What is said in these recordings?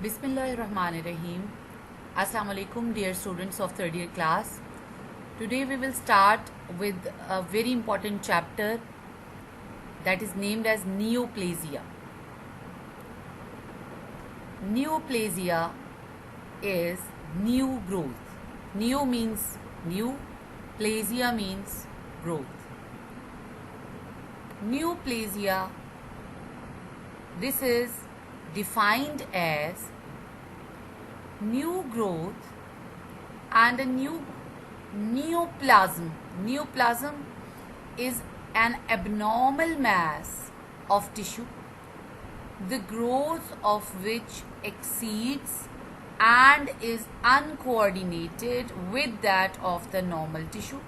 Bismillahirrahmanirrahim. Assalamu alaikum, dear students of third year class. Today we will start with a very important chapter that is named as neoplasia. Neoplasia is new growth. Neo means new, plasia means growth. Neoplasia, this is defined as new growth and a new neoplasm. Neoplasm is an abnormal mass of tissue, the growth of which exceeds and is uncoordinated with that of the normal tissue,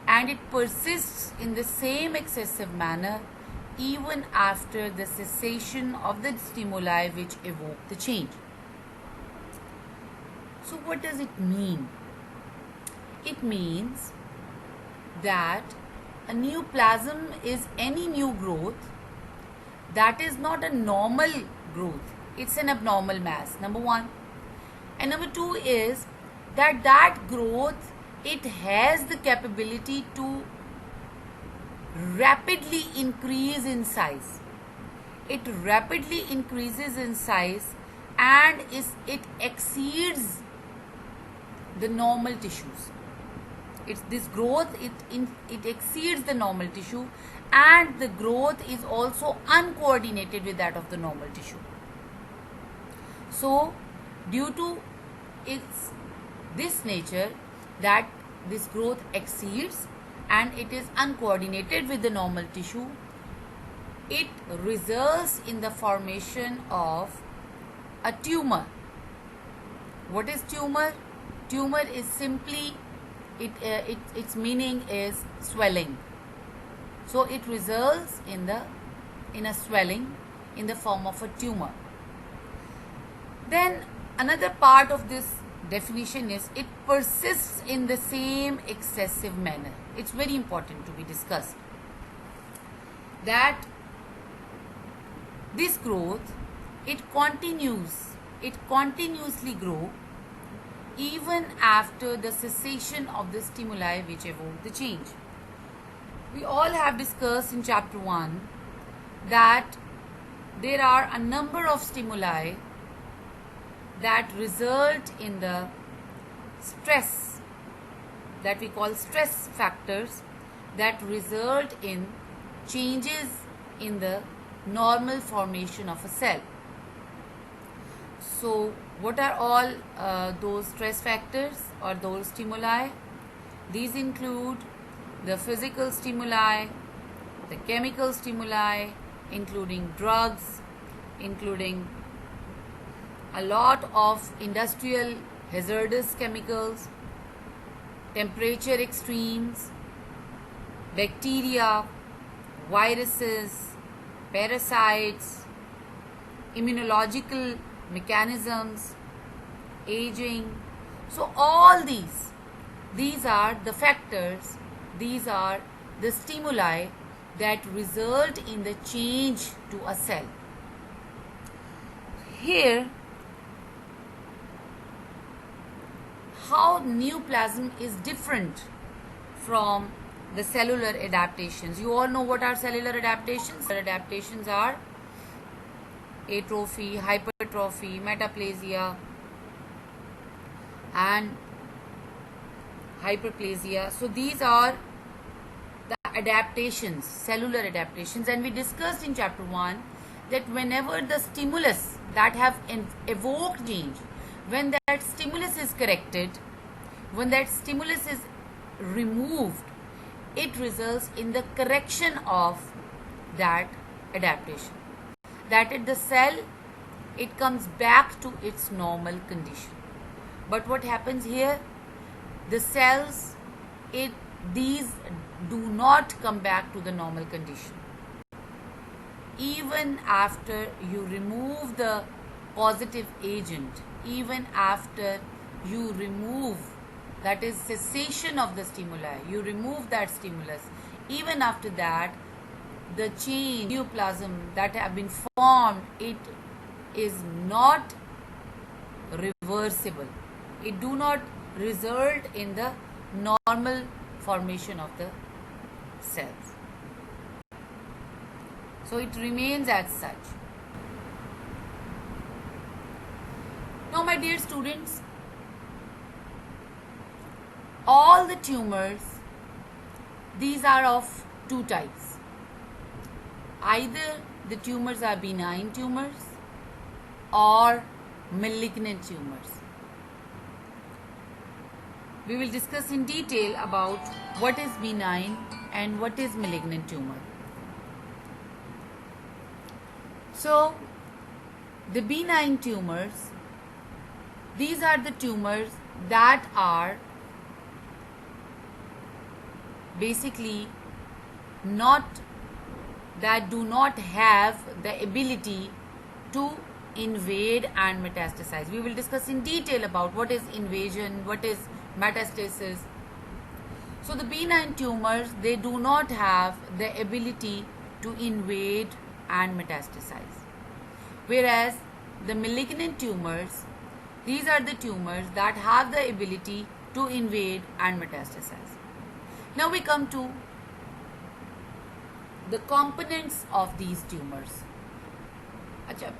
and it persists in the same excessive manner even after the cessation of the stimuli which evoke the change. So what does it mean? It means that a neoplasm is any new growth that is not a normal growth. It's an abnormal mass, number one. And number two is that growth, it has the capability to rapidly increase in size. It rapidly increases in size and it exceeds the normal tissues. This growth, it exceeds the normal tissue, and the growth is also uncoordinated with that of the normal tissue. So due to this nature, that this growth exceeds and it is uncoordinated with the normal tissue, it results in the formation of a tumor. What is tumor? Tumor is simply, its meaning is swelling. So it results in a swelling in the form of a tumor. Then another part of this definition is it persists in the same excessive manner. It's very important to be discussed that this growth, it continuously grow even after the cessation of the stimuli which evoke the change. We all have discussed in chapter 1 that there are a number of stimuli that result in the stress, that we call stress factors, that result in changes in the normal formation of a cell. So what are all those stress factors or those stimuli? These include the physical stimuli, the chemical stimuli, including drugs, including a lot of industrial hazardous chemicals, temperature extremes, bacteria, viruses, parasites, immunological mechanisms, aging. So all these are the factors, these are the stimuli that result in the change to a cell. Here, how neoplasm is different from the cellular adaptations. You all know what are cellular adaptations. Adaptations are atrophy, hypertrophy, metaplasia and hyperplasia. So these are the adaptations, cellular adaptations, and we discussed in chapter 1 that whenever the stimulus that have evoked change, when that stimulus is corrected, when that stimulus is removed, it results in the correction of that adaptation. That is, the cell, it comes back to its normal condition. But what happens here? The cells, these do not come back to the normal condition. Even after you remove the positive agent, even after you remove, that is cessation of the stimuli, you remove that stimulus, even after that the change neoplasm that have been formed, it is not reversible. It do not result in the normal formation of the cells. So it remains as such. Now, my dear students, all the tumors, these are of two types. Either the tumors are benign tumors or malignant tumors. We will discuss in detail about what is benign and what is malignant tumor. So, the benign tumors, these are the tumors that are basically that do not have the ability to invade and metastasize. We will discuss in detail about what is invasion, what is metastasis. So the benign tumors, they do not have the ability to invade and metastasize. Whereas the malignant tumors, these are the tumors that have the ability to invade and metastasize. Now we come to the components of these tumors.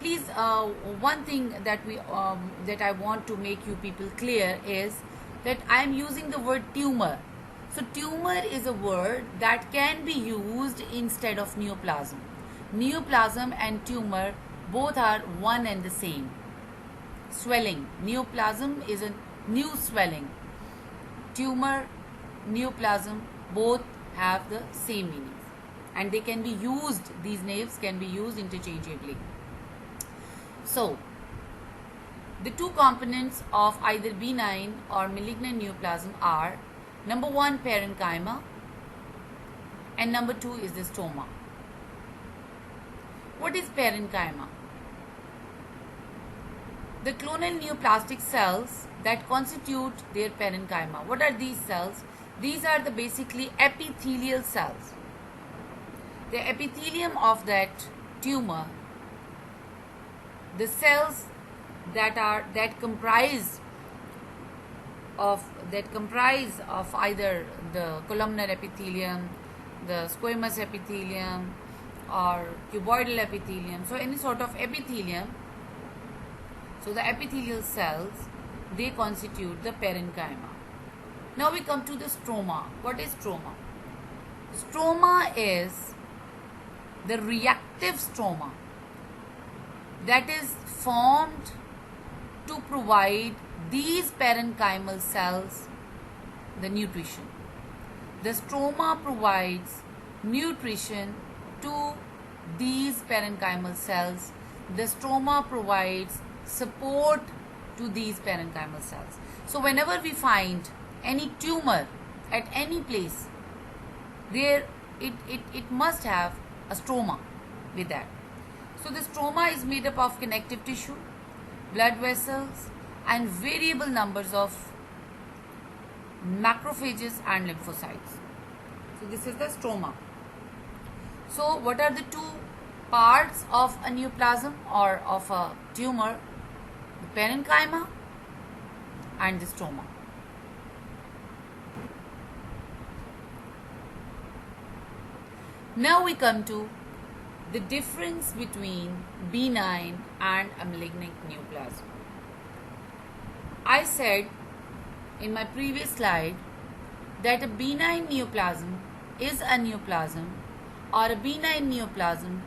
Please, one thing that I want to make you people clear is that I am using the word tumor. So tumor is a word that can be used instead of neoplasm. Neoplasm and tumor both are one and the same. Swelling. Neoplasm is a new swelling. Tumor, neoplasm, both have the same meanings. And they can be used, these names can be used interchangeably. So, the two components of either benign or malignant neoplasm are, number one, parenchyma, and number two is the stroma. What is parenchyma? The clonal neoplastic cells that constitute their parenchyma. What are these cells? These are the basically epithelial cells. The epithelium of that tumor, the cells that comprise of either the columnar epithelium, the squamous epithelium, or cuboidal epithelium. So any sort of epithelium. So the epithelial cells, they constitute the parenchyma. Now we come to the stroma. What is stroma? Stroma is the reactive stroma that is formed to provide these parenchymal cells the nutrition. The stroma provides nutrition to these parenchymal cells. The stroma provides support to these parenchymal cells. So whenever we find any tumor at any place, there it must have a stroma with that. So the stroma is made up of connective tissue, blood vessels, and variable numbers of macrophages and lymphocytes. So this is the stroma. So what are the two parts of a neoplasm or of a tumor? The parenchyma and the stroma. Now we come to the difference between benign and a malignant neoplasm. I said in my previous slide that a benign neoplasm is a neoplasm, or a benign neoplasm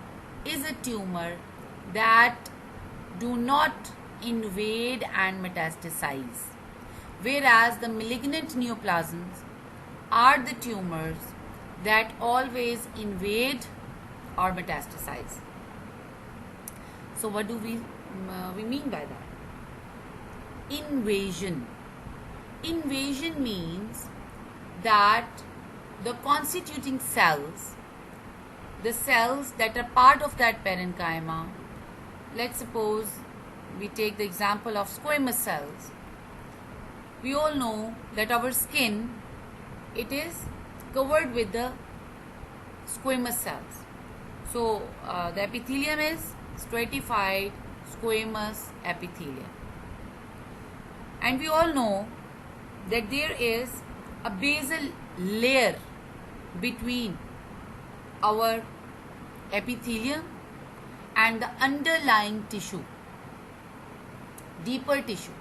is a tumor that do not invade and metastasize, whereas the malignant neoplasms are the tumors that always invade or metastasize. So what do we mean by that? Invasion. Invasion means that the constituting cells, the cells that are part of that parenchyma, let's suppose we take the example of squamous cells. We all know that our skin, it is covered with the squamous cells. So the epithelium is stratified squamous epithelium. And we all know that there is a basal layer between our epithelium and the underlying tissue, deeper tissue.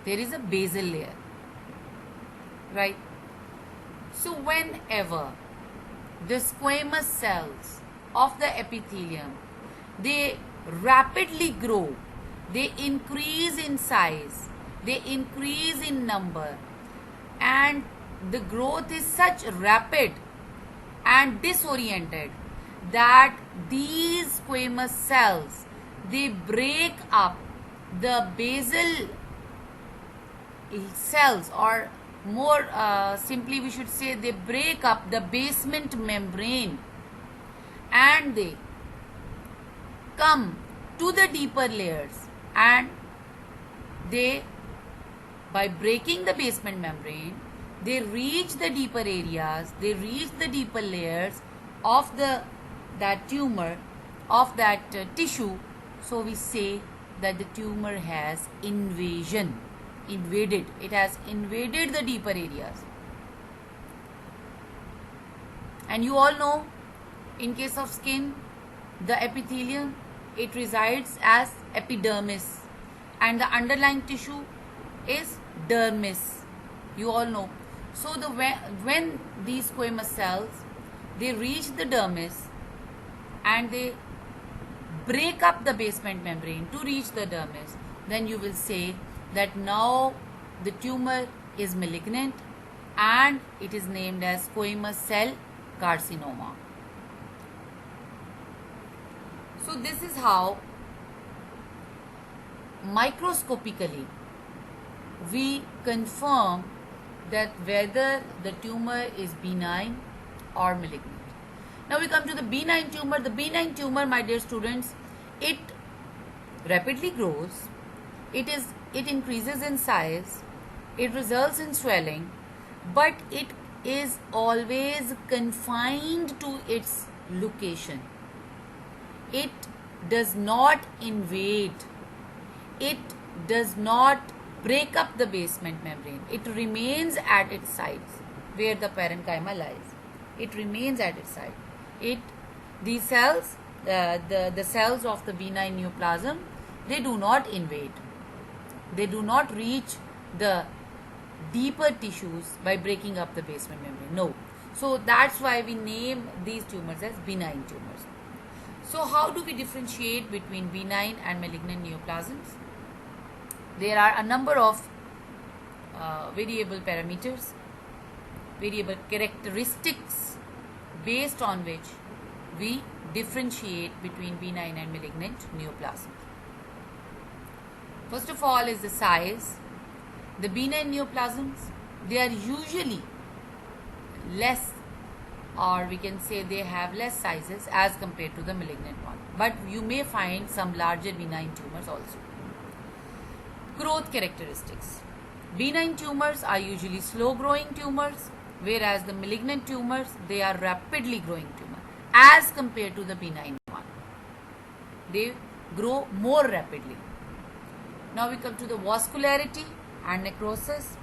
There is a basal layer, right? So whenever the squamous cells of the epithelium, they rapidly grow, they increase in size, they increase in number, and the growth is such rapid and disoriented that these squamous cells, they break up the basal cells, or more simply we should say they break up the basement membrane, and they come to the deeper layers, and they, by breaking the basement membrane, they reach the deeper areas, they reach the deeper layers of that tumor, of that tissue. So we say that the tumor has invaded, it has invaded the deeper areas. And you all know, in case of skin, the epithelium, it resides as epidermis, and the underlying tissue is dermis. You all know. So when these squamous cells, they reach the dermis and they break up the basement membrane to reach the dermis, then you will say that now the tumor is malignant and it is named as squamous cell carcinoma. So this is how microscopically we confirm that whether the tumor is benign or malignant. Now we come to the benign tumor. The benign tumor, my dear students, it rapidly grows, it increases in size, it results in swelling, but it is always confined to its location. It does not invade, it does not break up the basement membrane. It remains at its sites where the parenchyma lies. It remains at its site. These cells, the cells of the benign neoplasm, they do not invade. They do not reach the deeper tissues by breaking up the basement membrane. No. So that's why we name these tumors as benign tumors. So how do we differentiate between benign and malignant neoplasms? There are a number of variable parameters, variable characteristics based on which we differentiate between benign and malignant neoplasms. First of all is the size. The benign neoplasms, they are usually less, or we can say they have less sizes as compared to the malignant one. But you may find some larger benign tumors also. Growth characteristics. Benign tumors are usually slow growing tumors, whereas the malignant tumors, they are rapidly growing tumors as compared to the benign one. They grow more rapidly. Now we come to the vascularity and necrosis.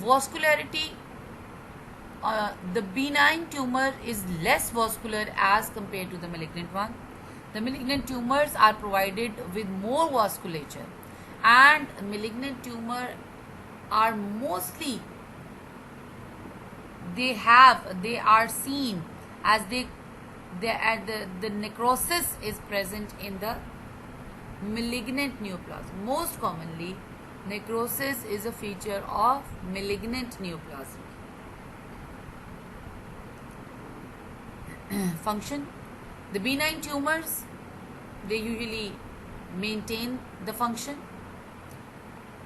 Vascularity, the benign tumor is less vascular as compared to the malignant one. The malignant tumors are provided with more vasculature, and malignant tumor are mostly, they are seen as the necrosis is present in the malignant neoplasm. Most commonly, necrosis is a feature of malignant neoplasm. Function. The benign tumors, they usually maintain the function,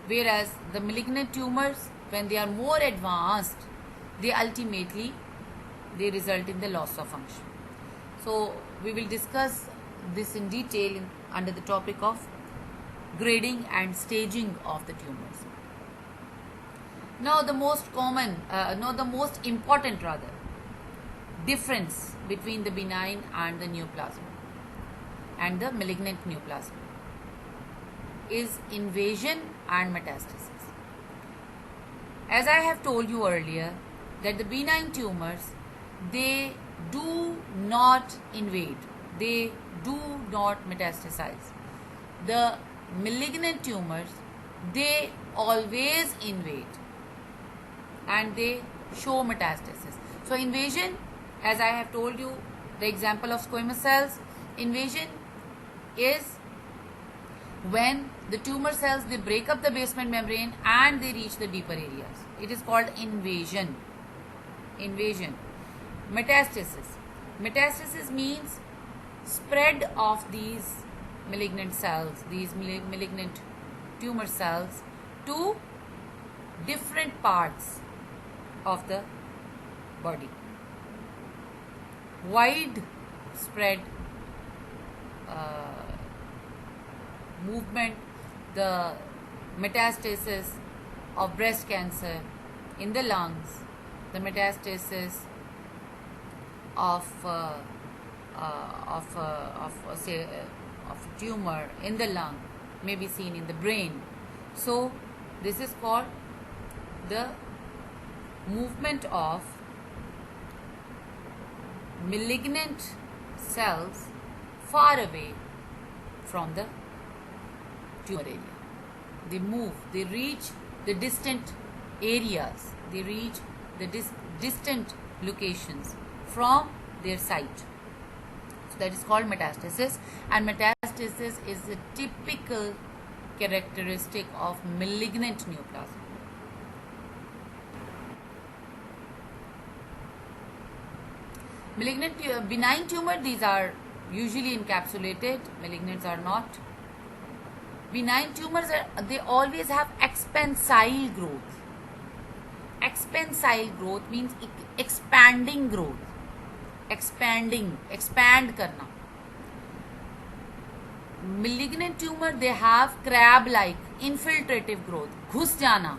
whereas the malignant tumors, when they are more advanced, they result in the loss of function. So we will discuss this in detail under the topic of grading and staging of the tumors. Now the most important difference between the benign and the neoplasm and the malignant neoplasm is invasion and metastasis. As I have told you earlier, that the benign tumors, they do not invade, they do not metastasize. The malignant tumors, they always invade and they show metastasis. So invasion, as I have told you, the example of squamous cells, invasion is when the tumor cells, they break up the basement membrane and they reach the deeper areas. It is called invasion. Invasion. Metastasis. Metastasis means spread of these malignant cells, these malignant tumor cells, to different parts of the body. Wide spread movement, the metastasis of breast cancer in the lungs, the metastasis of a tumor in the lung may be seen in the brain. So this is called the movement of malignant cells far away from the tumor area. They move, they reach the distant areas, they reach the distant locations from their site. So that is called metastasis, and metastasis is a typical characteristic of malignant neoplasm. Malignant, benign tumor, these are usually encapsulated, malignants are not. Benign tumors, they always have expansile growth. Expansile growth means expanding growth. Expanding, expand karna. Malignant tumor, they have crab-like infiltrative growth, घुस जाना.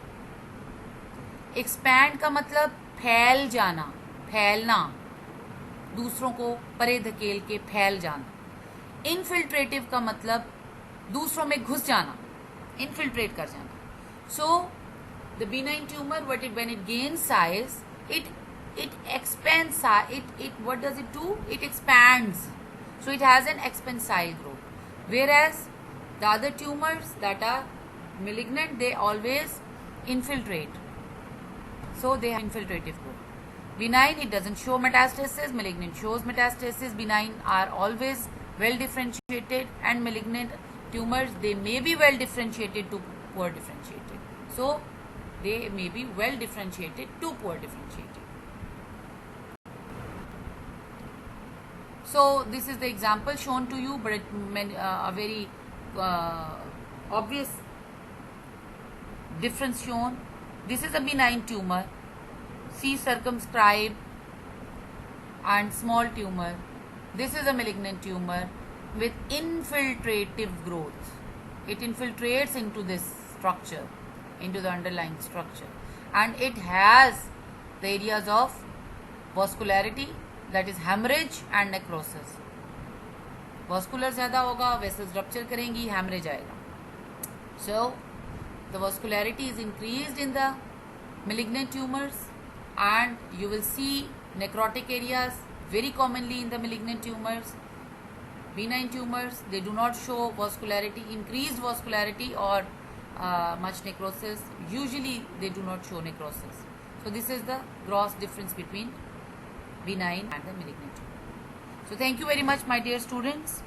Expand का मतलब फैल जाना, फैलना, दूसरों को परे धकेल के फैल जाना. Infiltrative का मतलब दूसरों में घुस जाना, infiltrate कर जाना. So the benign tumor, when it gains size, it expands. What does it do? It expands. So it has an expansile growth. Whereas the other tumors that are malignant, they always infiltrate. So they have infiltrative growth. Benign, it doesn't show metastasis. Malignant shows metastasis. Benign are always well differentiated, and malignant tumors, they may be well differentiated to poor differentiated. So they may be well differentiated to poor differentiated. So this is the example shown to you, but a very obvious difference shown. This is a benign tumor, C circumscribed and small tumor. This is a malignant tumor with infiltrative growth. It infiltrates into this structure, into the underlying structure, and it has the areas of vascularity, that is hemorrhage and necrosis. Vascular ज़्यादा होगा, vessels rupture करेंगी, hemorrhage आएगा. So the vascularity is increased in the malignant tumors, and you will see necrotic areas very commonly in the malignant tumors. Benign tumors, they do not show vascularity, increased vascularity or much necrosis. Usually they do not show necrosis. So this is the gross difference between benign and the malignant tumor. So thank you very much, my dear students.